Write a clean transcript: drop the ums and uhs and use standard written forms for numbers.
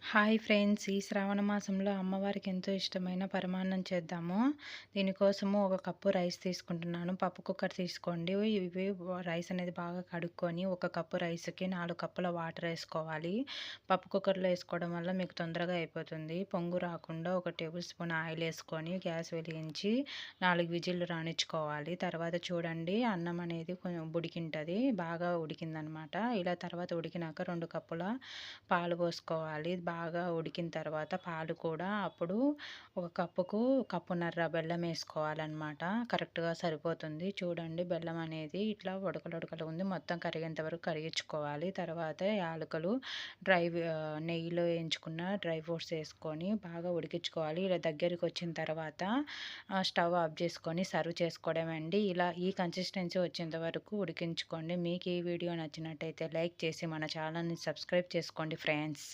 Hi friends! ఈ శ్రావణ మాసంలో అమ్మవారికి ఎంతో ఇష్టమైన పరమాన్నం చేద్దాము. దీనికోసము ఒక కప్పు రైస్ తీసుకుంటున్నాను. పప్పు కుక్కర్ తీసుకోండి. ఇవి రైస్ అనేది బాగా కడుక్కొని, ఒక కప్పు రైస్‌కి 4 కప్పుల వాటర్ ఏసుకోవాలి. పప్పు కుక్కర్‌లో ఏసుకోవడం వల్ల మీకు తొందరగా అయిపోతుంది. పొంగు రాకుండా ఒక టేబుల్ స్పూన్ ఆయిల్ ఏసుకొని గ్యాస్ వెలిగించి 4 విజిల్లు రానిచ్చుకోవాలి. తర్వాత చూడండి అన్నం అనేది కొంచెం ఉడికింటది. బాగా ఉడికిందనమాట. ఇలా తర్వాత ఉడికినాక 2 కప్పుల పాలు పోసుకోవాలి. బాగా ఉడికిన తర్వాత పాలు కూడా అప్పుడు ఒక కప్పుకు కప్పున్నర బెల్లం వేసుకోవాలన్నమాట. కరెక్ట్‌గా సరిపోతుంది. చూడండి బెల్లం అనేది ఇట్లా ఉడకలు ఉంది. మొత్తం కరిగేంత వరకు కరిగించుకోవాలి. తర్వాత యాలకులు నెయ్యిలో వేయించుకున్న డ్రై ఫ్రూట్స్ వేసుకొని బాగా ఉడికించుకోవాలి. ఇలా దగ్గరికి వచ్చిన తర్వాత స్టవ్ ఆఫ్ చేసుకొని సర్వ్ చేసుకోవడమే అండి. ఇలా ఈ కన్సిస్టెన్సీ వచ్చేంత వరకు ఉడికించుకోండి. మీకు ఈ వీడియో నచ్చినట్టయితే లైక్ చేసి మన ఛానల్‌ని సబ్స్క్రైబ్ చేసుకోండి ఫ్రెండ్స్.